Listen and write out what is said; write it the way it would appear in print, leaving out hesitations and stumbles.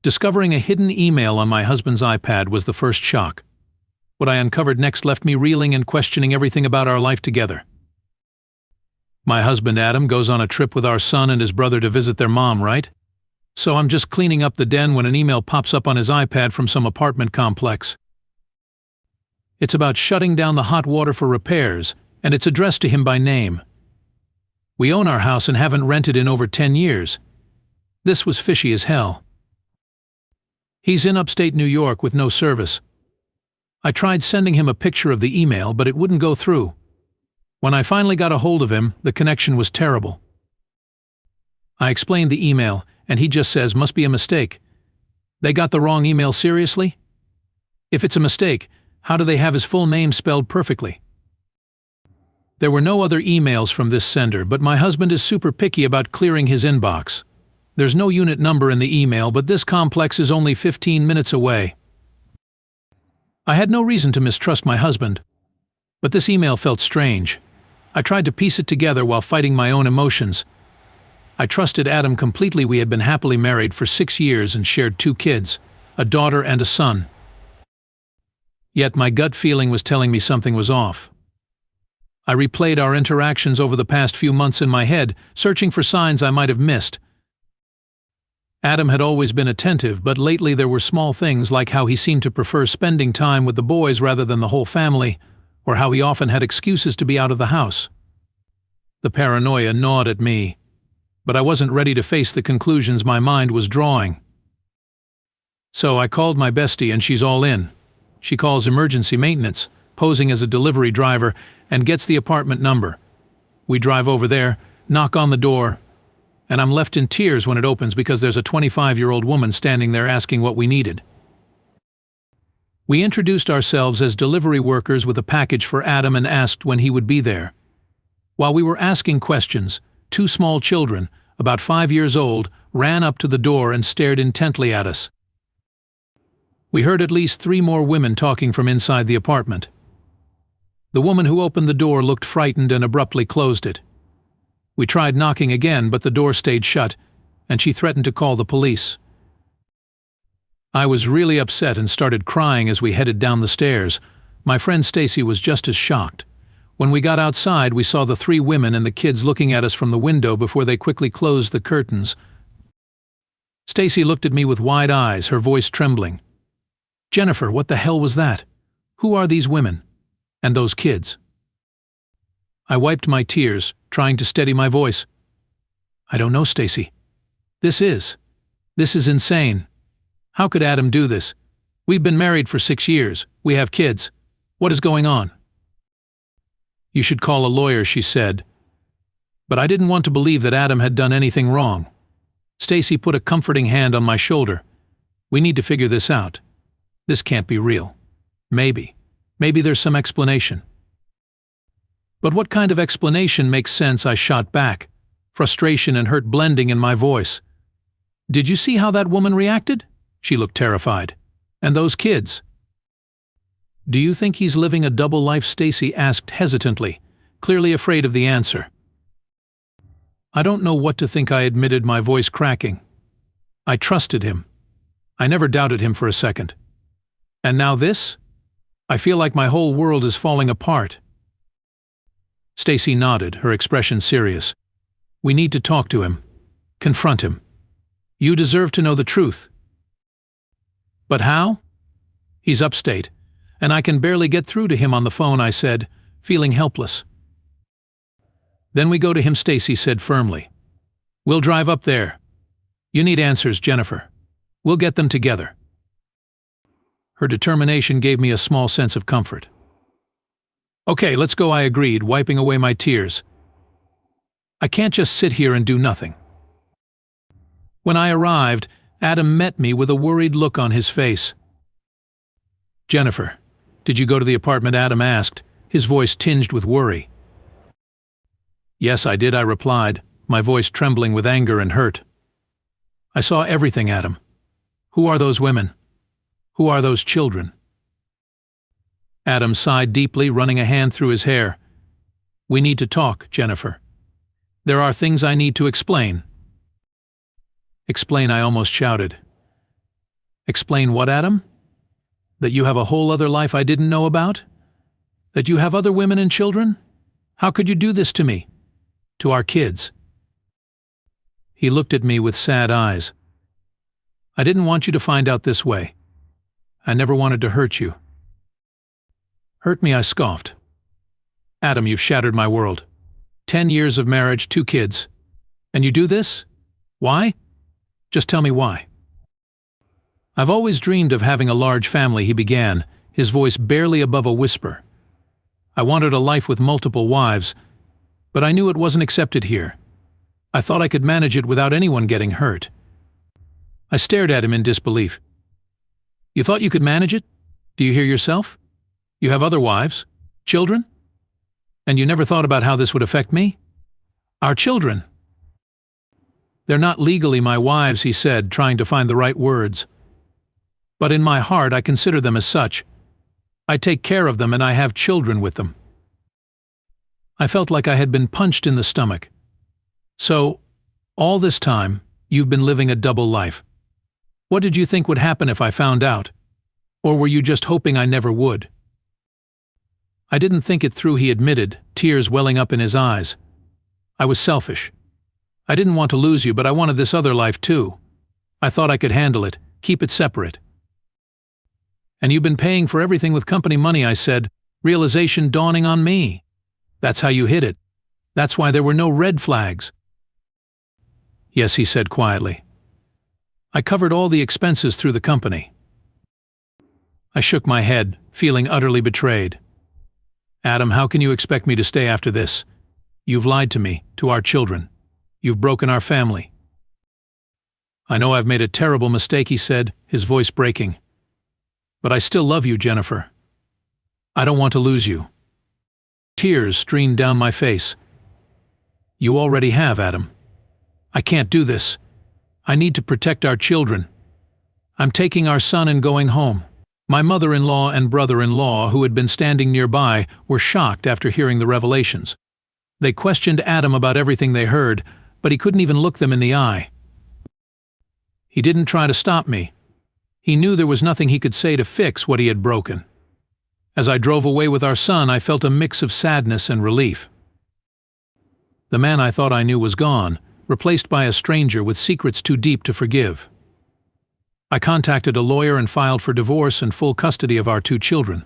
Discovering a hidden email on my husband's iPad was the first shock. What I uncovered next left me reeling and questioning everything about our life together. My husband Adam goes on a trip with our son and his brother to visit their mom, right? So I'm just cleaning up the den when an email pops up on his iPad from some apartment complex. It's about shutting down the hot water for repairs, and it's addressed to him by name. We own our house and haven't rented in over 10 years. This was fishy as hell. He's in upstate New York with no service. I tried sending him a picture of the email, but it wouldn't go through. When I finally got a hold of him, the connection was terrible. I explained the email, and he just says, "Must be a mistake." They got the wrong email seriously? If it's a mistake, how do they have his full name spelled perfectly? There were no other emails from this sender, but my husband is super picky about clearing his inbox. There's no unit number in the email, but this complex is only 15 minutes away. I had no reason to mistrust my husband, but this email felt strange. I tried to piece it together while fighting my own emotions. I trusted Adam completely. We had been happily married for 6 years and shared 2 kids, a daughter and a son. Yet my gut feeling was telling me something was off. I replayed our interactions over the past few months in my head, searching for signs I might have missed. Adam had always been attentive, but lately there were small things like how he seemed to prefer spending time with the boys rather than the whole family, or how he often had excuses to be out of the house. The paranoia gnawed at me, but I wasn't ready to face the conclusions my mind was drawing. So I called my bestie and she's all in. She calls emergency maintenance, posing as a delivery driver, and gets the apartment number. We drive over there, knock on the door, and I'm left in tears when it opens because there's a 25-year-old woman standing there asking what we needed. We introduced ourselves as delivery workers with a package for Adam and asked when he would be there. While we were asking questions, 2 small children, about 5 years old, ran up to the door and stared intently at us. We heard at least 3 more women talking from inside the apartment. The woman who opened the door looked frightened and abruptly closed it. We tried knocking again, but the door stayed shut, and she threatened to call the police. I was really upset and started crying as we headed down the stairs. My friend Stacy was just as shocked. When we got outside, we saw the 3 women and the kids looking at us from the window before they quickly closed the curtains. Stacy looked at me with wide eyes, her voice trembling. "Jennifer, what the hell was that? Who are these women? And those kids?" I wiped my tears, trying to steady my voice. "I don't know, Stacy. This is insane. How could Adam do this? We've been married for 6 years. We have kids. What is going on?" "You should call a lawyer," she said. But I didn't want to believe that Adam had done anything wrong. Stacy put a comforting hand on my shoulder. "We need to figure this out. This can't be real. Maybe there's some explanation." "But what kind of explanation makes sense?" I shot back, frustration and hurt blending in my voice. "Did you see how that woman reacted?" She looked terrified. "And those kids?" "Do you think he's living a double life?" Stacy asked hesitantly, clearly afraid of the answer. "I don't know what to think," I admitted, my voice cracking. "I trusted him. I never doubted him for a second. And now this? I feel like my whole world is falling apart." Stacy nodded, her expression serious. "We need to talk to him. Confront him. You deserve to know the truth." "But how?" "He's upstate, and I can barely get through to him on the phone," I said, feeling helpless. "Then we go to him," Stacy said firmly. "We'll drive up there. You need answers, Jennifer. We'll get them together." Her determination gave me a small sense of comfort. "Okay, let's go," I agreed, wiping away my tears. I can't just sit here and do nothing. When I arrived, Adam met me with a worried look on his face. "Jennifer, did you go to the apartment?" Adam asked, his voice tinged with worry. "Yes, I did," I replied, my voice trembling with anger and hurt. "I saw everything, Adam. Who are those women? Who are those children?" Adam sighed deeply, running a hand through his hair. "We need to talk, Jennifer. There are things I need to explain." "Explain," I almost shouted. Explain what, Adam? That you have a whole other life I didn't know about? That you have other women and children? How could you do this to me? To our kids? He looked at me with sad eyes. I didn't want you to find out this way. I never wanted to hurt you. Hurt me, I scoffed. Adam, you've shattered my world. 10 years of marriage, 2 kids. And you do this? Why? Just tell me why. I've always dreamed of having a large family, he began, his voice barely above a whisper. I wanted a life with multiple wives, but I knew it wasn't accepted here. I thought I could manage it without anyone getting hurt. I stared at him in disbelief. You thought you could manage it? Do you hear yourself? You have other wives? Children? And you never thought about how this would affect me? Our children. They're not legally my wives, he said, trying to find the right words. But in my heart I consider them as such. I take care of them and I have children with them. I felt like I had been punched in the stomach. So, all this time, you've been living a double life. What did you think would happen if I found out? Or were you just hoping I never would? I didn't think it through, he admitted, tears welling up in his eyes. I was selfish. I didn't want to lose you, but I wanted this other life too. I thought I could handle it, keep it separate. And you've been paying for everything with company money, I said, realization dawning on me. That's how you hid it. That's why there were no red flags. Yes, he said quietly. I covered all the expenses through the company. I shook my head, feeling utterly betrayed. Adam, how can you expect me to stay after this? You've lied to me, to our children. You've broken our family. I know I've made a terrible mistake, he said, his voice breaking. But I still love you, Jennifer. I don't want to lose you. Tears streamed down my face. You already have, Adam. I can't do this. I need to protect our children. I'm taking our son and going home. My mother-in-law and brother-in-law, who had been standing nearby, were shocked after hearing the revelations. They questioned Adam about everything they heard, but he couldn't even look them in the eye. He didn't try to stop me. He knew there was nothing he could say to fix what he had broken. As I drove away with our son, I felt a mix of sadness and relief. The man I thought I knew was gone, replaced by a stranger with secrets too deep to forgive. I contacted a lawyer and filed for divorce and full custody of our 2 children.